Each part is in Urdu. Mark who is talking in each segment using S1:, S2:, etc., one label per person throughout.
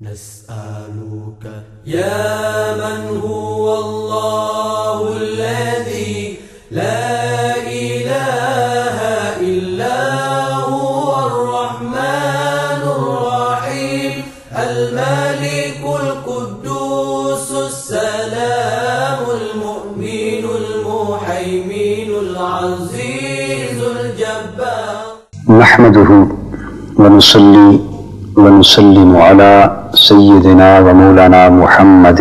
S1: نسألك يا من هو الله الذي لا إله إلا هو الرحمن الرحيم الملك القدوس السلام المؤمن المهيمن العزيز الجبار.
S2: نحمده ونصلي ونسلم على سيدنا ومولانا محمد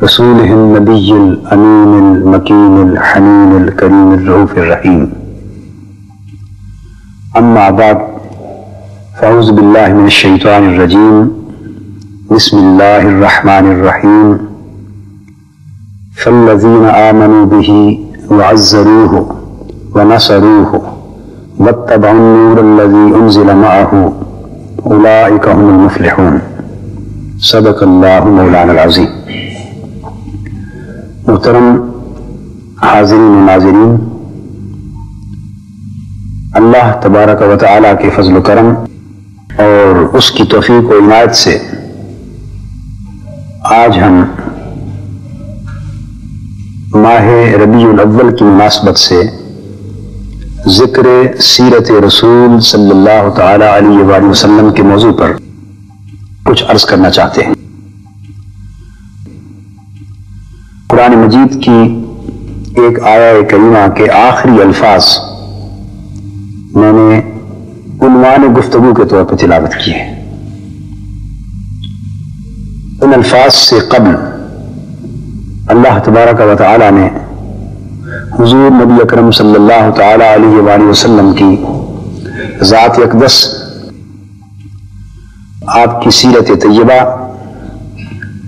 S2: رسوله النبي الأمين المكين الحنين الكريم الرؤوف الرحيم. أما بعد فأعوذ بالله من الشيطان الرجيم. بسم الله الرحمن الرحيم. فالذين آمنوا به وعزروه ونصروه واتبعوا النور الذي أنزل معه أولئك هم المفلحون. صدق اللہ مولانا العظیم. محترم حاضرین و ناظرین، اللہ تبارک و تعالی کے فضل و کرم اور اس کی توفیق و عنایت سے آج ہم ماہ ربیع الاول کی مناسبت سے ذکر سیرت رسول صلی اللہ تعالی علیہ وآلہ وسلم کے موضوع پر کچھ عرض کرنا چاہتے ہیں. قرآن مجید کی ایک آیہ کریمہ کے آخری الفاظ میں نے عنوان گفتگو کے طور پر تلاوت کی ہے. ان الفاظ سے قبل اللہ تبارک و تعالی نے حضور نبی اکرم صلی اللہ تعالی علیہ وآلہ وسلم کی ذات اقدس، آپ کی سیرت طیبہ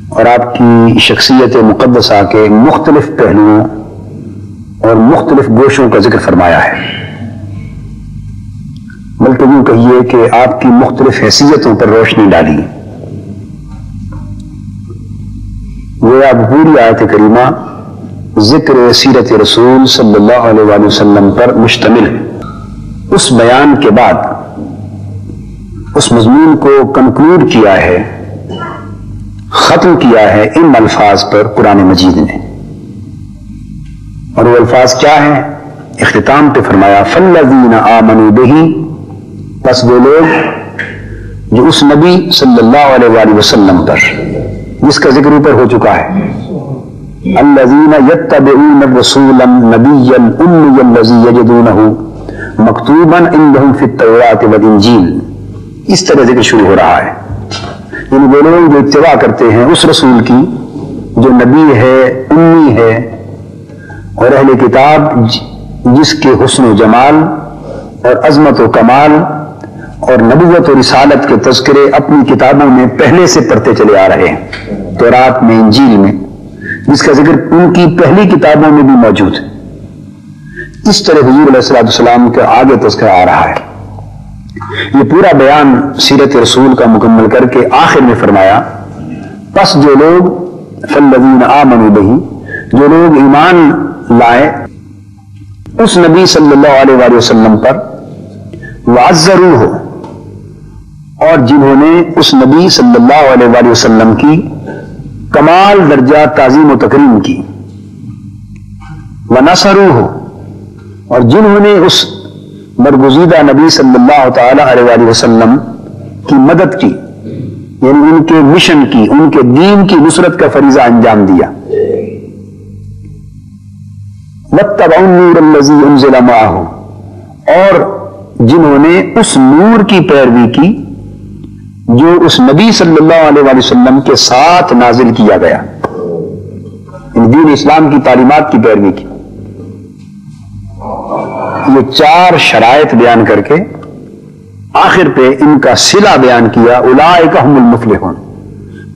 S2: اور آپ کی شخصیت مقدسہ کے مختلف پہلوؤں اور مختلف گوشوں کا ذکر فرمایا ہے، بلکہ یوں کہیے کہ آپ کی مختلف حیثیتوں پر روشنی ڈالی. گویا پوری آیت کریمہ ذکر سیرت رسول صلی اللہ علیہ وآلہ وسلم پر مشتمل ہے. اس بیان کے بعد اس مضمون کو کنکلوڈ کیا ہے، ختم کیا ہے ان الفاظ پر قرآن مجید نے. اور وہ الفاظ کیا ہیں؟ اختتام پہ فرمایا فَالَّذِينَ آمَنُوا بِهِ، پس وہ لوگ جو اس نبی صلی اللہ علیہ وآلہ وسلم پر جس کا ذکر اوپر ہو چکا ہے، الذین یتبعون الرسول النبی الامی الذی یجدونہ مکتوبا عندہم فی التوراۃ والانجیل، اس طرح ذکر شروع ہو رہا ہے. یعنی وہ لوگ جو اتباع کرتے ہیں اس رسول کی جو نبی ہے، امی ہے، اور اہل کتاب جس کے حسن و جمال اور عظمت و کمال اور نبوت و رسالت کے تذکرے اپنی کتابوں میں پہلے سے پڑھتے چلے آ رہے ہیں، تورات میں، انجیل میں، جس کا ذکر ان کی پہلی کتابوں میں بھی موجود ہے. اس طرح حضور علیہ السلام کا آگے تذکرہ آ رہا ہے. یہ پورا بیان سیرت رسول کا مکمل کر کے آخر میں فرمایا پس جو لوگ فالذین آمنوا بہ، جو لوگ ایمان لائے اس نبی صلی اللہ علیہ وآلہ وسلم پر، وعزروہ، اور جنہوں نے اس نبی صلی اللہ علیہ وآلہ وسلم کی کمال درجہ تعظیم و تکریم کی، وَنَصَرُوهُ، اور جنہوں نے اس برگزیدہ نبی صلی اللہ تعالی علیہ وآلہ وسلم کی مدد کی، یعنی ان کے مشن کی، ان کے دین کی نصرت کا فریضہ انجام دیا. وَاتَّبَعُوا النُّورَ الَّذِي أُنزِلَ مَعَهُ، اور جنہوں نے اس نور کی پیروی کی جو اس نبی صلی اللہ علیہ وآلہ وسلم کے ساتھ نازل کیا گیا، ان دین اسلام کی تعلیمات کی پیروی کی. یہ چار شرائط بیان کر کے آخر پہ ان کا صلہ بیان کیا، اولئک هم المفلحون،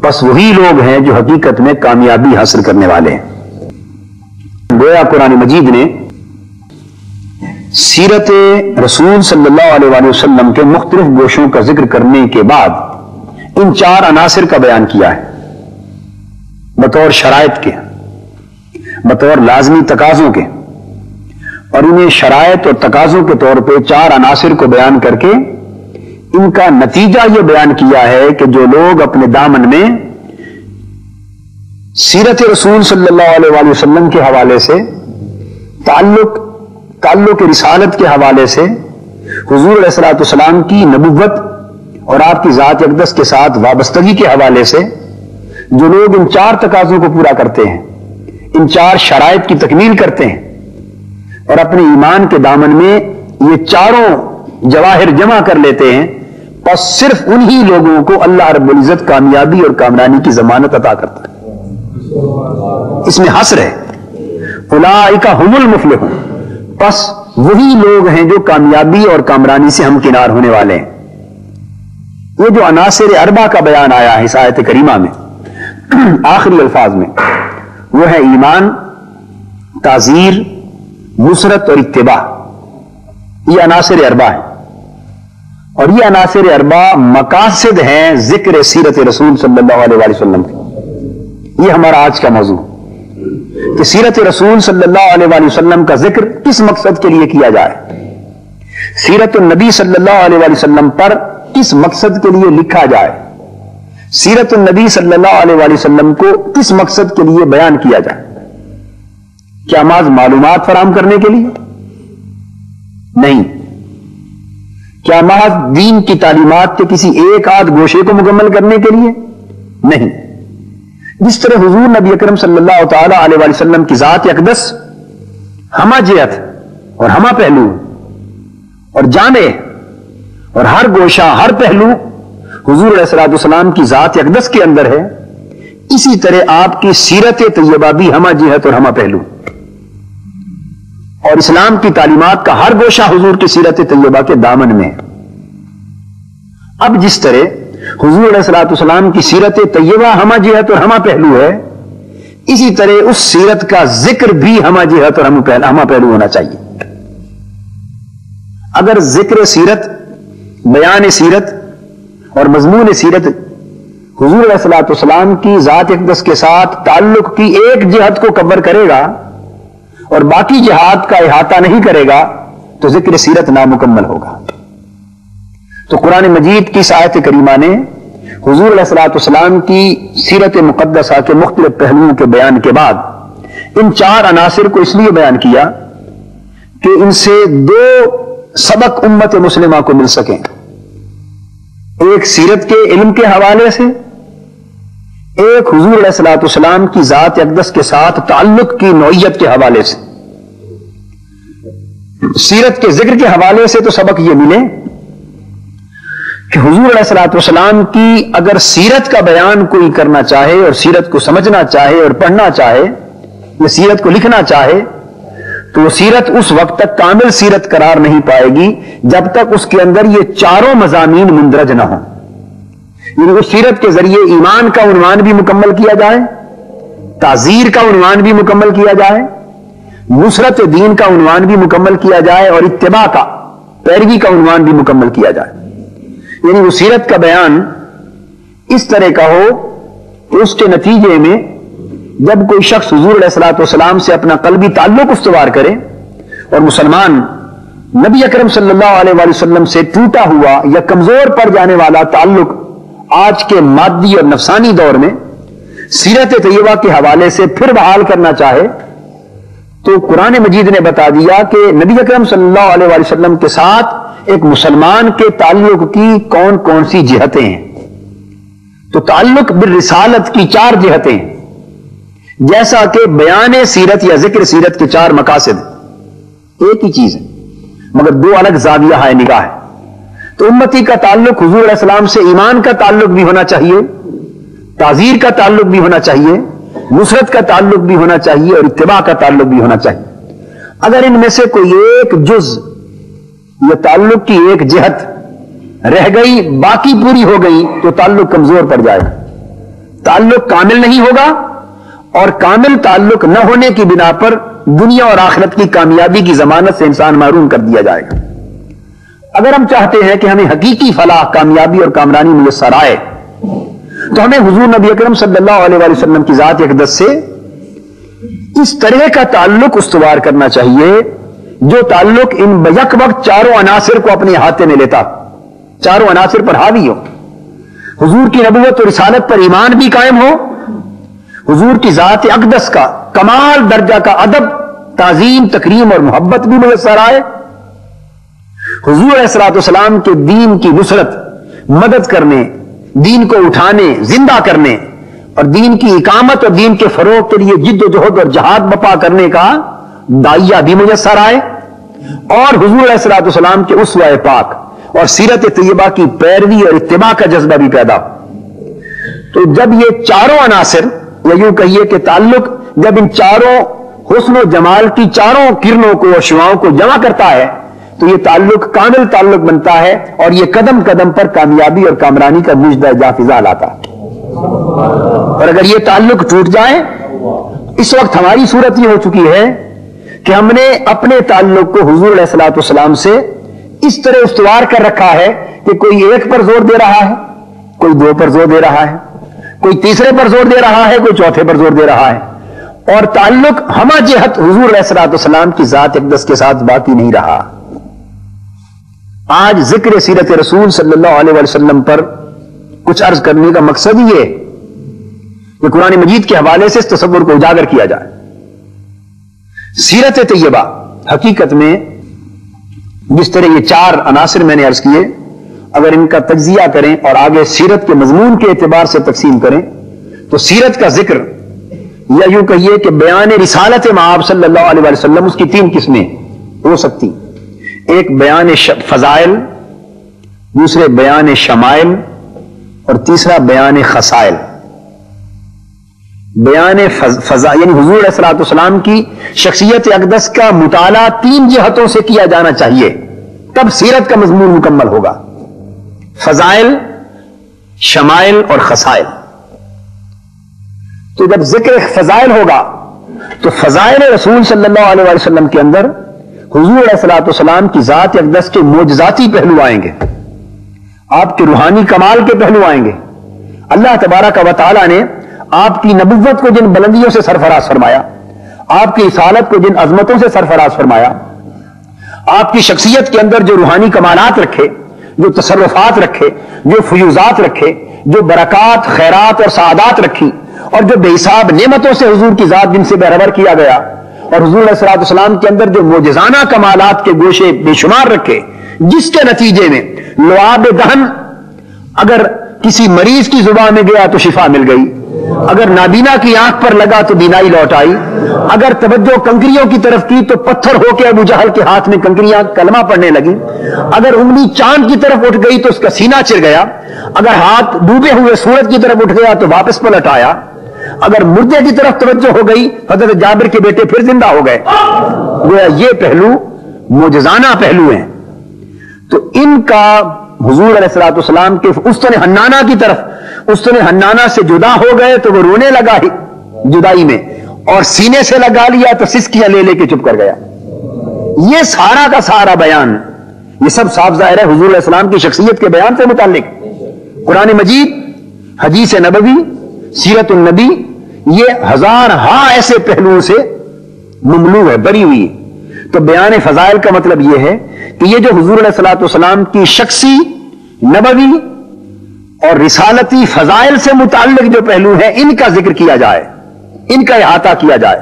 S2: بس وہی لوگ ہیں جو حقیقت میں کامیابی حاصل کرنے والے ہیں. گویا قرآن مجید نے سیرت رسول صلی اللہ علیہ وآلہ وسلم کے مختلف گوشوں کا ذکر کرنے کے بعد ان چار عناصر کا بیان کیا ہے بطور شرائط کے، بطور لازمی تقاضوں کے، اور انہیں شرائط اور تقاضوں کے طور پہ چار عناصر کو بیان کر کے ان کا نتیجہ یہ بیان کیا ہے کہ جو لوگ اپنے دامن میں سیرت رسول صلی اللہ علیہ وآلہ وسلم کے حوالے سے تعلق رسالت کے حوالے سے حضور علیہ الصلوۃ والسلام کی نبوت اور آپ کی ذات اقدس کے ساتھ وابستگی کے حوالے سے جو لوگ ان 4 تقاضوں کو پورا کرتے ہیں، ان 4 شرائط کی تکمیل کرتے ہیں اور اپنے ایمان کے دامن میں یہ 4 جواہر جمع کر لیتے ہیں، بس صرف انہی لوگوں کو اللہ رب العزت کامیابی اور کامرانی کی ضمانت عطا کرتا ہے۔ اس میں حصر ہے، اولئک هم المفلحون، بس وہی لوگ ہیں جو کامیابی اور کامرانی سے ہمکنار ہونے والے ہیں۔ یہ جو عناصر 4 کا بیان آیا ہے اس آیت کریمہ میں آخری الفاظ میں، وہ ہے ایمان، تعزیر، نصرت اور اتباع۔ یہ عناصر 4 ہیں، اور یہ عناصر 4 مقاصد ہیں ذکر سیرت رسول صلی اللہ علیہ وآلہ وسلم کی۔ یہ ہمارا آج کا موضوع کہ سیرت رسول صلی اللہ علیہ وآلہ وسلم کا ذکر کس مقصد کے لیے کیا جائے، سیرت النبی صلی اللہ علیہ وآلہ وسلم پر کس مقصد کے لیے لکھا جائے، سیرت النبی صلی اللہ علیہ وآلہ وسلم کو کس مقصد کے لیے بیان کیا جائے۔ کیا محض معلومات فراہم کرنے کے لیے؟ نہیں۔ کیا محض دین کی تعلیمات کے کسی ایک آدھ گوشے کو مکمل کرنے کے لیے؟ نہیں۔ جس طرح حضور نبی اکرم صلی اللہ تعالی علیہ وآلہ وسلم کی ذات اقدس ہمہ جہت اور ہمہ پہلو اور جامع اور ہر گوشہ ہر پہلو حضور علیہ الصلوۃ والسلام کی ذات اقدس کے اندر ہے، اسی طرح آپ کی سیرت طیبہ بھی ہمہ جہت اور ہمہ پہلو، اور اسلام کی تعلیمات کا ہر گوشہ حضور کی سیرت طیبہ کے دامن میں ہے۔ اب جس طرح حضور علیہ الصلوۃ والسلام کی سیرت طیبہ ہمہ جہت اور ہمہ پہلو ہے، اسی طرح اس سیرت کا ذکر بھی ہمہ جہت اور ہمہ پہلو ہونا چاہیے۔ اگر ذکر سیرت، بیان سیرت اور مضمون سیرت حضور علیہ الصلوۃ والسلام کی ذات اقدس کے ساتھ تعلق کی ایک جہت کو کور کرے گا اور باقی جہات کا احاطہ نہیں کرے گا تو ذکر سیرت نامکمل ہوگا۔ تو قرآن مجید کی اس آیت کریمہ نے حضور علیہ الصلوۃ والسلام کی سیرت مقدسہ کے مختلف پہلوؤں کے بیان کے بعد ان 4 عناصر کو اس لیے بیان کیا کہ ان سے 2 سبق امت مسلمہ کو مل سکیں، ایک سیرت کے علم کے حوالے سے، ایک حضور علیہ الصلوۃ والسلام کی ذات اقدس کے ساتھ تعلق کی نوعیت کے حوالے سے۔ سیرت کے ذکر کے حوالے سے تو سبق یہ ملے کہ حضور علیہ الصلوۃ والسلام کی اگر سیرت کا بیان کوئی کرنا چاہے اور سیرت کو سمجھنا چاہے اور پڑھنا چاہے یا سیرت کو لکھنا چاہے تو وہ سیرت اس وقت تک کامل سیرت قرار نہیں پائے گی جب تک اس کے اندر یہ 4 مضامین مندرج نہ ہوں۔ یعنی اس سیرت کے ذریعے ایمان کا عنوان بھی مکمل کیا جائے، تعزیر کا عنوان بھی مکمل کیا جائے، نصرت دین کا عنوان بھی مکمل کیا جائے اور اتباع کا، پیروی کا عنوان بھی مکمل کیا جائے۔ یعنی وہ سیرت کا بیان اس طرح کا ہو کہ اس کے نتیجے میں جب کوئی شخص حضور علیہ الصلوۃ والسلام سے اپنا قلبی تعلق استوار کرے اور مسلمان نبی اکرم صلی اللہ علیہ وآلہ وسلم سے ٹوٹا ہوا یا کمزور پڑ جانے والا تعلق آج کے مادی اور نفسانی دور میں سیرت طیبہ کے حوالے سے پھر بحال کرنا چاہے تو قرآن مجید نے بتا دیا کہ نبی اکرم صلی اللہ علیہ وآلہ وسلم کے ساتھ ایک مسلمان کے تعلق کی کون کون سی جہتیں ہیں۔ تو تعلق بالرسالت کی 4 جہتیں ہیں، جیسا کہ بیان سیرت یا ذکر سیرت کے 4 مقاصد ایک ہی چیز ہے مگر 2 الگ زاویہ ہے نگاہ ہے۔ تو امتی کا تعلق حضور علیہ السلام سے ایمان کا تعلق بھی ہونا چاہیے، تعزیر کا تعلق بھی ہونا چاہیے، نصرت کا تعلق بھی ہونا چاہیے اور اتباع کا تعلق بھی ہونا چاہیے۔ اگر ان میں سے کوئی ایک جز یا تعلق کی ایک جہت رہ گئی، باقی پوری ہو گئی تو تعلق کمزور پڑ جائے گا، تعلق کامل نہیں ہوگا اور کامل تعلق نہ ہونے کی بنا پر دنیا اور آخرت کی کامیابی کی ضمانت سے انسان محروم کر دیا جائے گا۔ اگر ہم چاہتے ہیں کہ ہمیں حقیقی فلاح، کامیابی اور کامرانی میسر آئے تو ہمیں حضور نبی اکرم صلی اللہ علیہ وآلہ وسلم کی ذات اقدس سے اس طرح کا تعلق استوار کرنا چاہیے جو تعلق ان بیک وقت 4 عناصر کو اپنے احاطے میں لیتا۔ چاروں عناصر پر حاوی ہو. حضور کی نبوت اور رسالت پر ایمان بھی قائم ہو, حضور کی ذات اقدس کا کمال درجہ کا ادب, تعظیم, تکریم اور محبت بھی میسر آئے, حضور علیہ السلام کے دین کی نصرت, مدد کرنے, دین کو اٹھانے, زندہ کرنے اور دین کی اقامت اور دین کے فروغ کے لیے جد و جہد اور جہاد بپا کرنے کا داعیہ بھی میسر آئے, اور حضور علیہ السلام کے اسوہ پاک اور سیرت طیبہ کی پیروی اور اتباع کا جذبہ بھی پیدا ہو. تو جب یہ چاروں عناصر, یا یوں کہیے کہ تعلق, جب ان چاروں حسن و جمال کی چاروں کرنوں کو اور شعاؤں کو جمع کرتا ہے تو یہ تعلق کامل تعلق بنتا ہے, اور یہ قدم قدم پر کامیابی اور کامرانی کا مجدہ جافزہ لاتا ہے. اور اگر یہ تعلق ٹوٹ جائے, اس وقت ہماری صورت یہ ہو چکی ہے کہ ہم نے اپنے تعلق کو حضور علیہ السلام سے اس طرح استوار کر رکھا ہے کہ کوئی ایک پر زور دے رہا ہے, کوئی دو پر زور دے رہا ہے, کوئی تیسرے پر زور دے رہا ہے, کوئی چوتھے پر زور دے رہا ہے, اور تعلق ہمہ جہت حضور علیہ السلام کی ذات اقدس کے ساتھ باقی نہیں رہا. آج ذکر سیرت رسول صلی اللہ علیہ وسلم پر کچھ عرض کرنے کا مقصد یہ ہے کہ قرآن مجید کے حوالے سے اس تصور کو اجاگر کیا جائے. سیرت طیبہ حقیقت میں جس طرح یہ چار عناصر میں نے عرض کیے, اگر ان کا تجزیہ کریں اور آگے سیرت کے مضمون کے اعتبار سے تقسیم کریں تو سیرت کا ذکر, یا یوں کہیے کہ بیان رسالت مآب صلی اللہ علیہ وسلم, اس کی تین قسمیں ہو سکتی. ایک بیان فضائل, دوسرے بیان شمائل, اور تیسرا بیان خصائل. بیان فضائل یعنی حضور علیہ السلام کی شخصیت اقدس کا مطالعہ تین جہتوں سے کیا جانا چاہیے, تب سیرت کا مضمون مکمل ہوگا. فضائل, شمائل اور خصائل. تو جب ذکر فضائل ہوگا تو فضائل رسول صلی اللہ علیہ وسلم کے اندر حضور علیہ السلام کی ذات اقدس کے معجزاتی پہلو آئیں گے, آپ کے روحانی کمال کے پہلو آئیں گے. اللہ تبارک و تعالی نے آپ کی نبوت کو جن بلندیوں سے سرفراز فرمایا, آپ کی رسالت کو جن عظمتوں سے سرفراز فرمایا, آپ کی شخصیت کے اندر جو روحانی کمالات رکھے, جو تصرفات رکھے, جو فیوزات رکھے, جو برکات, خیرات اور سعادات رکھی, اور جو بے حساب نعمتوں سے حضور کی ذات جن سے بہرور کیا گیا, اور حضور علیہ السلام کے اندر جو معجزانہ کمالات کے گوشے بے شمار رکھے, جس کے نتیجے میں لعاب دہن اگر کسی مریض کی زبان میں گیا تو شفا مل گئی, اگر نابینا کی آنکھ پر لگا تو بینائی لوٹ آئی, اگر توجہ کنکریوں کی طرف کی تو پتھر ہو کے ابو جہل کے ہاتھ میں کنکریاں کلمہ پڑھنے لگی, اگر انگلی چاند کی طرف اٹھ گئی تو اس کا سینہ چر گیا, اگر ہاتھ ڈوبے ہوئے سورج کی طرف اٹھ گیا تو واپس پلٹ آیا, اگر مردے کی طرف توجہ ہو گئی حضرت جابر کے بیٹے پھر زندہ ہو گئے. گویا یہ پہلو معجزانہ پہلو ہیں. تو ان کا حضور علیہ السلام کے استن حنانہ کی طرف, استن حنانہ سے جدا ہو گئے تو وہ رونے لگا ہی جدائی میں, اور سینے سے لگا لیا تو سسکیاں لے لے کے چپ کر گیا. یہ سارا کا سارا بیان, یہ سب صاف ظاہر ہے حضور علیہ السلام کی شخصیت کے بیان سے متعلق. قرآن مجید, حدیث نبوی, سیرت النبی, یہ ہزار ہاں ایسے پہلوؤں سے مملو ہے, بری ہوئی. تو بیان فضائل کا مطلب یہ ہے کہ یہ جو حضور علیہ السلام کی شخصی, نبوی اور رسالتی فضائل سے متعلق جو پہلو ہیں ان کا ذکر کیا جائے, ان کا احاطہ کیا جائے.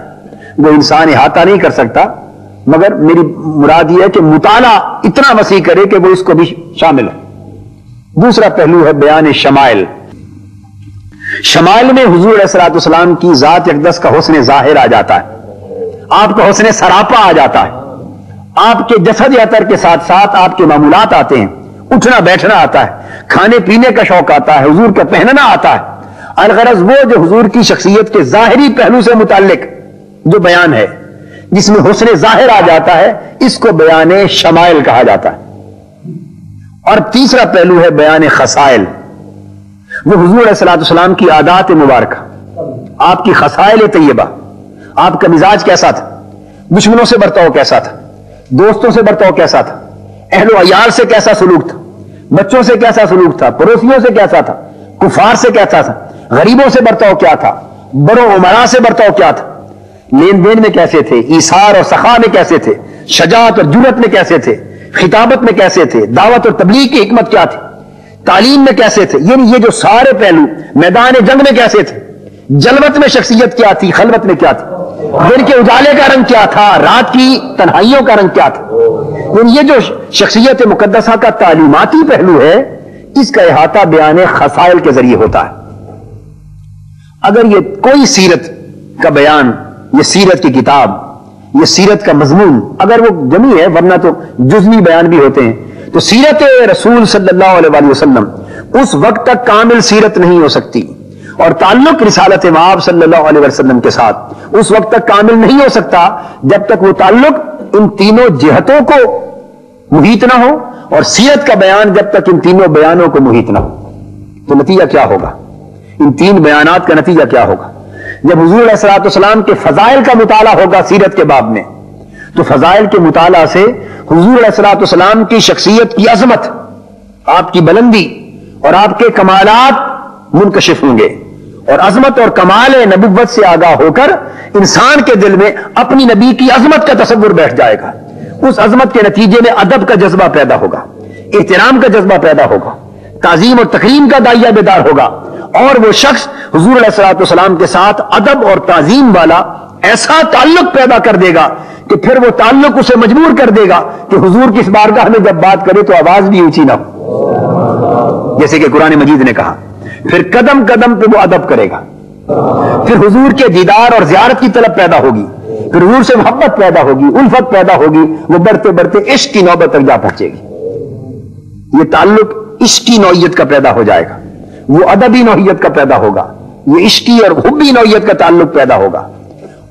S2: وہ انسان احاطہ نہیں کر سکتا, مگر میری مراد یہ ہے کہ مطالعہ اتنا وسیع کرے کہ وہ اس کو بھی شامل ہے. دوسرا پہلو ہے بیان شمائل. شمائل میں حضور علیہ السلام کی ذات اقدس کا حسن ظاہر آ جاتا ہے, آپ کا حسن سراپا آ جاتا ہے, آپ کے جسد عطر کے ساتھ ساتھ آپ کے معمولات آتے ہیں, اٹھنا بیٹھنا آتا ہے, کھانے پینے کا شوق آتا ہے, حضور کا پہننا آتا ہے. الغرض وہ جو حضور کی شخصیت کے ظاہری پہلو سے متعلق جو بیان ہے جس میں حسن ظاہر آ جاتا ہے, اس کو بیان شمائل کہا جاتا ہے. اور تیسرا پہلو ہے بیان خصائل. وہ حضور علیہ السلام کی عادات مبارکہ, آپ کی خصائل طیبہ, آپ کا مزاج کیسا تھا, دشمنوں سے برتاؤ کیسا تھا, دوستوں سے برتاؤ کیسا تھا, اہل و عیال سے کیسا سلوک تھا, بچوں سے کیسا سلوک تھا, پڑوسیوں سے کیسا تھا, کفار سے کیسا تھا, غریبوں سے برتاؤ کیا تھا, بڑوں عمراء سے برتاؤ کیا تھا, لین دین میں کیسے تھے, ایثار اور سخا میں کیسے تھے, شجاعت اور جرأت میں کیسے تھے, خطابت میں کیسے تھے, دعوت اور تبلیغ کی حکمت کیا تھی, تعلیم میں کیسے تھے، یعنی یہ جو سارے پہلو، میدان جنگ میں کیسے تھے، جلوت میں شخصیت کیا تھی، خلوت میں کیا تھی، دن کے اجالے کا رنگ کیا تھا، رات کی تنہائیوں کا رنگ کیا تھا، یعنی یہ جو شخصیت مقدسہ کا تعلیماتی پہلو ہے، اس کا احاطہ بیان خصائل کے ذریعے ہوتا ہے۔ اگر یہ کوئی سیرت کا بیان، یہ سیرت کی کتاب، یہ سیرت کا مضمون اگر وہ جمی ہے، ورنہ تو جزوی بیان بھی ہوتے ہیں، تو سیرت رسول صلی اللہ علیہ وآلہ وسلم اس وقت تک کامل سیرت نہیں ہو سکتی، اور تعلق رسالت مآب صلی اللہ علیہ وسلم کے ساتھ اس وقت تک کامل نہیں ہو سکتا جب تک وہ تعلق ان تینوں جہتوں کو محیط نہ ہو، اور سیرت کا بیان جب تک ان تینوں بیانوں کو محیط نہ ہو۔ تو نتیجہ کیا ہوگا، ان تین بیانات کا نتیجہ کیا ہوگا؟ جب حضور علیہ الصلوۃ والسلام کے فضائل کا مطالعہ ہوگا سیرت کے باب میں، تو فضائل کے مطالعہ سے حضور علیہ الصلوۃ والسلام کی شخصیت کی عظمت، آپ کی بلندی اور آپ کے کمالات منکشف ہوں گے، اور عظمت اور کمال نبوت سے آگاہ ہو کر انسان کے دل میں اپنی نبی کی عظمت کا تصور بیٹھ جائے گا۔ اس عظمت کے نتیجے میں ادب کا جذبہ پیدا ہوگا، احترام کا جذبہ پیدا ہوگا، تعظیم اور تکریم کا داعیہ بیدار ہوگا، اور وہ شخص حضور علیہ الصلوۃ والسلام کے ساتھ ادب اور تعظیم والا ایسا تعلق پیدا کر دے گا کہ پھر وہ تعلق اسے مجبور کر دے گا کہ حضور کی اس بارگاہ میں جب بات کرے تو آواز بھی اونچی نہ ہو، جیسے کہ قرآن مجید نے کہا۔ پھر قدم قدم پہ وہ ادب کرے گا، پھر حضور کے دیدار اور زیارت کی طلب پیدا ہوگی، پھر حضور سے محبت پیدا ہوگی، الفت پیدا ہوگی، وہ بڑھتے بڑھتے عشق کی نوبت تک جا پہنچے گی۔ یہ تعلق عشقی نوعیت کا پیدا ہو جائے گا، وہ ادبی نوعیت کا پیدا ہوگا، یہ عشقی اور حبی نوعیت کا تعلق پیدا ہوگا۔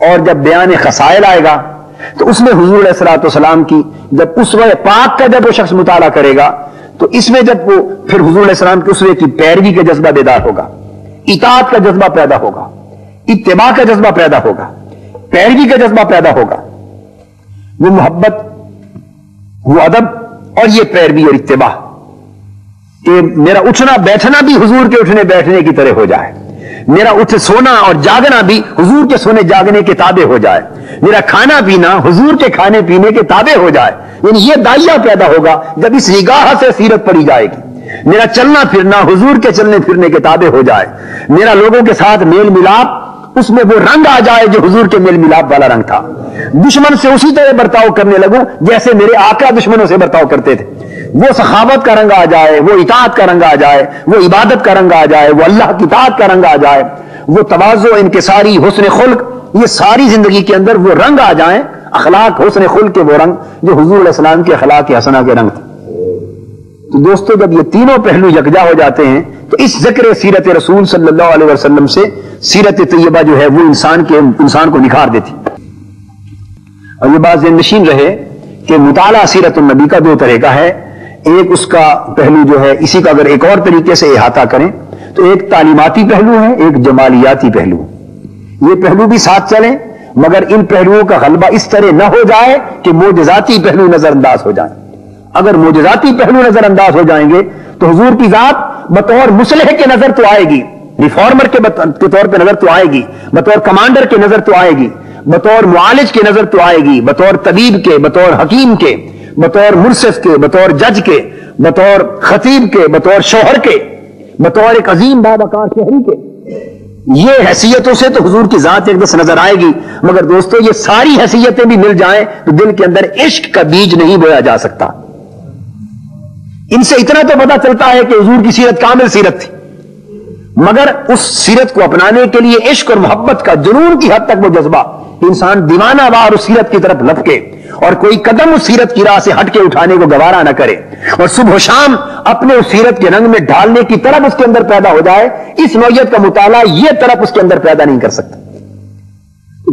S2: اور جب بیان خصائل آئے گا تو اس میں حضور علیہ الصلوۃ والسلام کی جب اسوہ پاک کا جب وہ شخص مطالعہ کرے گا تو اس میں جب وہ پھر حضور علیہ السلام کے اسوے کی پیروی کا جذبہ بیدار ہوگا، اطاعت کا جذبہ پیدا ہوگا، اتباع کا جذبہ پیدا ہوگا، پیروی کا جذبہ پیدا ہوگا، وہ محبت، وہ ادب اور یہ پیروی اور اتباع کہ میرا اٹھنا بیٹھنا بھی حضور کے اٹھنے بیٹھنے کی طرح ہو جائے، میرا سونا اور جاگنا بھی حضور کے سونے جاگنے کے تابع ہو جائے، میرا کھانا پینا حضور کے کھانے پینے کے تابع ہو جائے، یعنی یہ داعیہ پیدا ہوگا جب اس نگاہ سے سیرت پڑھی جائے گی، میرا چلنا پھرنا حضور کے چلنے پھرنے کے تابع ہو جائے، میرا لوگوں کے ساتھ میل ملاپ اس میں وہ رنگ آ جائے جو حضور کے میل ملاپ والا رنگ تھا، دشمن سے اسی طرح برتاؤ کرنے لگوں جیسے میرے آقا دشمنوں سے برتاؤ کرتے تھے، وہ سخاوت کا رنگ آ جائے، وہ اطاعت کا رنگ آ جائے، وہ عبادت کا رنگ آ جائے، وہ اللہ کی اطاعت کا رنگ آ جائے، وہ تواضع، انکساری، حسن خلق، یہ ساری زندگی کے اندر وہ رنگ آ جائیں، اخلاق، حسن خلق کے وہ رنگ جو حضور علیہ السلام کے اخلاق حسنہ کے رنگ تھے۔ تو دوستو جب یہ تینوں پہلو یکجا ہو جاتے ہیں تو اس ذکر سیرت رسول صلی اللہ علیہ وسلم سے سیرت طیبہ جو ہے وہ انسان کو نکھار دیتی۔ اور یہ بات ذہن نشین رہے کہ مطالعہ سیرت النبی کا دو طرح کا ہے، ایک اس کا پہلو جو ہے اسی کا اگر ایک اور طریقے سے احاطہ کریں تو ایک تعلیماتی پہلو ہے، ایک جمالیاتی پہلو، یہ پہلو بھی ساتھ چلیں مگر ان پہلوؤں کا غلبہ اس طرح نہ ہو جائے کہ معجزاتی پہلو نظر انداز ہو جائیں۔ اگر معجزاتی پہلو نظر انداز ہو جائیں گے تو حضور کی ذات بطور مصلح کے نظر تو آئے گی، ریفارمر کے طور پہ نظر تو آئے گی، بطور کمانڈر کے نظر تو آئے گی، بطور معالج کے نظر تو آئے گی، بطور طبیب کے، بطور حکیم کے، بطور منصف کے، بطور جج کے، بطور خطیب کے، بطور شوہر کے، بطور ایک عظیم باوقار شہری کے، یہ حیثیتوں سے تو حضور کی ذات ایک دس نظر آئے گی، مگر دوستو یہ ساری حیثیتیں بھی مل جائیں تو دل کے اندر عشق کا بیج نہیں بویا جا سکتا۔ ان سے اتنا تو پتہ چلتا ہے کہ حضور کی سیرت کامل سیرت تھی، مگر اس سیرت کو اپنانے کے لیے عشق اور محبت کا جنون کی حد تک وہ جذبہ انسان دیوانہ وار اس سیرت کی طرف لپکے اور کوئی قدم اس سیرت کی راہ سے ہٹ کے اٹھانے کو گوارا نہ کرے اور صبح و شام اپنے اس سیرت کے رنگ میں ڈھالنے کی طرف اس کے اندر پیدا ہو جائے، اس نوعیت کا مطالعہ یہ طرف اس کے اندر پیدا نہیں کر سکتا۔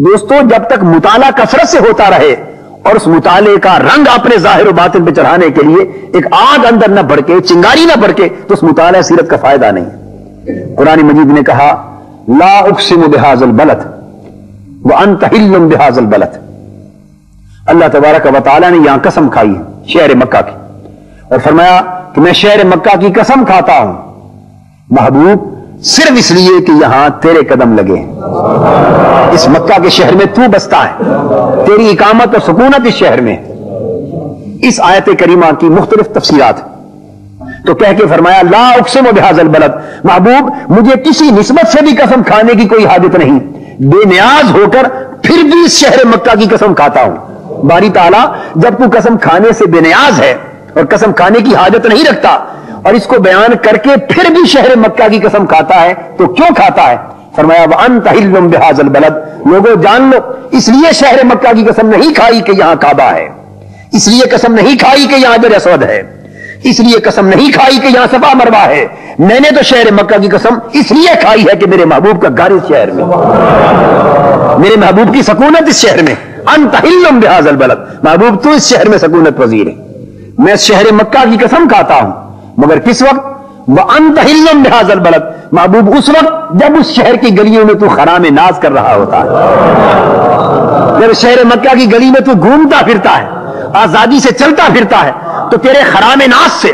S2: دوستو جب تک مطالعہ کثرت سے ہوتا رہے اور اس مطالعے کا رنگ اپنے ظاہر و باطن پہ چڑھانے کے لیے ایک آگ اندر نہ بھڑکے، چنگاری نہ بھڑکے تو اس مطالعہ سیرت کا فائدہ نہیں۔ قرآن مجید نے کہا لا اقسم بہذا البلد وانت حل بہذا البلد، اللہ تبارک و تعالیٰ نے یہاں قسم کھائی ہے شہر مکہ کی اور فرمایا کہ میں شہر مکہ کی قسم کھاتا ہوں محبوب صرف اس لیے کہ یہاں تیرے قدم لگے ہیں، اس مکہ کے شہر میں تو بستا ہے، تیری اقامت اور سکونت اس شہر میں۔ اس آیت کریمہ کی مختلف تفسیرات، تو کہہ کے فرمایا لا اقسم بہذا البلد، محبوب مجھے کسی نسبت سے بھی قسم کھانے کی کوئی حاجت نہیں، بے نیاز ہو کر پھر بھی اس شہر مکہ کی قسم کھاتا ہوں۔ باری تعالیٰ جب تو قسم کھانے سے بے نیاز ہے اور قسم کھانے کی حاجت نہیں رکھتا اور اس کو بیان کر کے پھر بھی شہر مکہ کی قسم کھاتا ہے تو کیوں کھاتا ہے؟ فرمایا وَأَنْتَ حِلٌّ بِهَذَا الْبَلَدِ، لوگوں جان لو اس لیے شہر مکہ کی قسم نہیں کھائی کہ یہاں کعبہ ہے، اس لیے قسم نہیں کھائی کہ یہاں حجر اسود ہے، اس لیے قسم نہیں کھائی کہ یہاں صفا مروہ ہے، میں نے تو شہر مکہ کی قسم اس لیے کھائی ہے کہ میرے محبوب کا گھر اس شہر میں، میرے محبوب کی سکونت اس شہر میں۔ انت حل بہذا البلد، محبوب تو اس شہر میں سکونت پذیر ہے، میں شہر مکہ کی قسم کھاتا ہوں، مگر کس وقت؟ وانت حل بہذا البلد، محبوب اس وقت جب اس شہر کی گلیوں میں تو خرام ناز کر رہا ہوتا ہے، جب شہر مکہ کی گلی میں تو گھومتا پھرتا ہے، آزادی سے چلتا پھرتا ہے، تو تیرے خرام ناز سے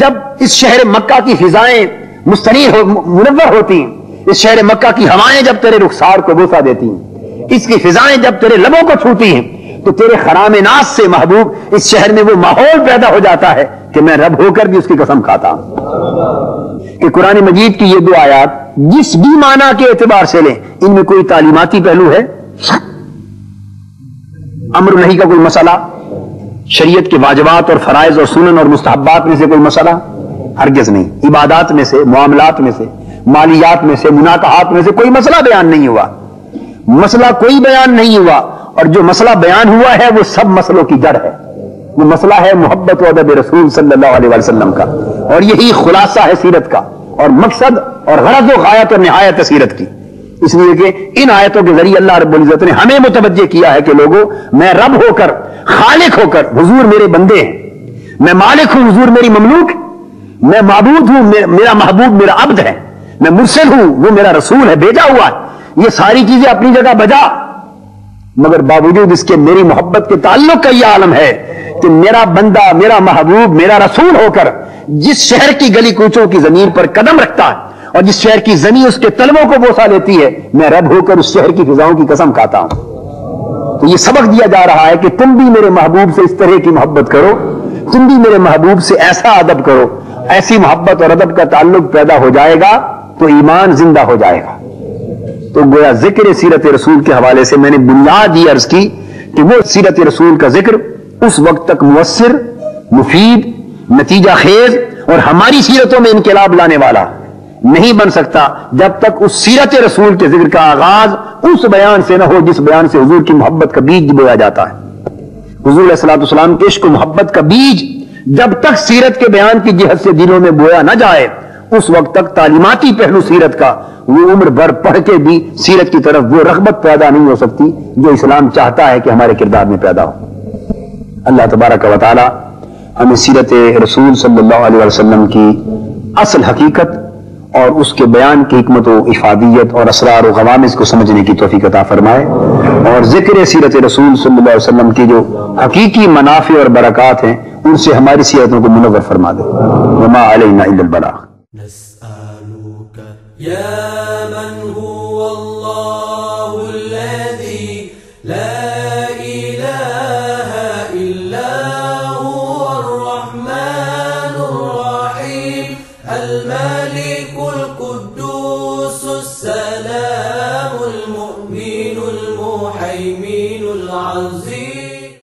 S2: جب اس شہر مکہ کی فضائیں مستنیر منور ہوتی ہیں، اس شہر مکہ کی ہوائیں جب تیرے رخسار کو بوسہ دیتی ہیں، اس کی فضائیں جب تیرے لبوں کو چھوتی ہیں، تو تیرے خرام ناز سے محبوب اس شہر میں وہ ماحول پیدا ہو جاتا ہے کہ میں رب ہو کر بھی اس کی قسم کھاتا ہوں۔ کہ قرآن مجید کی یہ دو آیات جس بھی معنی کے اعتبار سے لیں، ان میں کوئی تعلیماتی پہلو ہے؟ امر نہیں کا کوئی مسئلہ، شریعت کے واجبات اور فرائض اور سنن اور مستحبات میں سے کوئی مسئلہ؟ ہرگز نہیں۔ عبادات میں سے، معاملات میں سے، مالیات میں سے، مناقحات میں سے کوئی مسئلہ بیان نہیں ہوا، مسئلہ کوئی بیان نہیں ہوا، اور جو مسئلہ بیان ہوا ہے وہ سب مسئلوں کی جڑ ہے، وہ مسئلہ ہے محبت و ادب رسول صلی اللہ علیہ وسلم کا، اور یہی خلاصہ ہے سیرت کا اور مقصد اور غرض و غایت اور نہایت سیرت کی۔ اس لیے کہ ان آیتوں کے ذریعے اللہ رب العزت نے ہمیں متوجہ کیا ہے کہ لوگوں، میں رب ہو کر، خالق ہو کر، حضور میرے بندے ہیں، میں مالک ہوں، حضور میری مملوک، میں معبود ہوں، میرا محبوب میرا عبد ہے، میں مرسل ہوں، وہ میرا رسول ہے، بھیجا ہوا ہے، یہ ساری چیزیں اپنی جگہ بجا، مگر باوجود اس کے میری محبت کے تعلق کا یہ عالم ہے کہ میرا بندہ، میرا محبوب، میرا رسول ہو کر جس شہر کی گلی کوچوں کی زمین پر قدم رکھتا ہے اور جس شہر کی زمین اس کے تلووں کو بوسہ لیتی ہے، میں رب ہو کر اس شہر کی فضاؤں کی قسم کھاتا ہوں۔ تو یہ سبق دیا جا رہا ہے کہ تم بھی میرے محبوب سے اس طرح کی محبت کرو، تم بھی میرے محبوب سے ایسا ادب کرو، ایسی محبت اور ادب کا تعلق پیدا ہو جائے گا تو ایمان زندہ ہو جائے گا۔ تو گویا ذکر سیرت رسول کے حوالے سے میں نے بنیاد یہ عرض کی کہ وہ سیرت رسول کا ذکر اس وقت تک مؤثر، مفید، نتیجہ خیز اور ہماری سیرتوں میں انقلاب لانے والا نہیں بن سکتا جب تک اس سیرت رسول کے ذکر کا آغاز اس بیان سے نہ ہو جس بیان سے حضور کی محبت کا بیج بویا جاتا ہے۔ حضور علیہ الصلوۃ والسلام کے عشق و محبت کا بیج جب تک سیرت کے بیان کی جہت سے دلوں میں بویا نہ جائے، اس وقت تک تعلیماتی پہلو سیرت کا وہ عمر بھر پڑھ کے بھی سیرت کی طرف وہ رغبت پیدا نہیں ہو سکتی جو اسلام چاہتا ہے کہ ہمارے کردار میں پیدا ہو۔ اللہ تبارک و تعالی ہمیں سیرت رسول صلی اللہ علیہ وسلم کی اصل حقیقت اور اس کے بیان کی حکمت و افادیت اور اسرار و غوامض کو سمجھنے کی توفیق عطا فرمائے، اور ذکر سیرت رسول صلی اللہ علیہ وسلم کی جو حقیقی منافع اور برکات ہیں ان سے ہماری سیرتوں کو منور فرما دے۔ وما علینا الا البلاغ۔
S1: نسألك يا من هو الله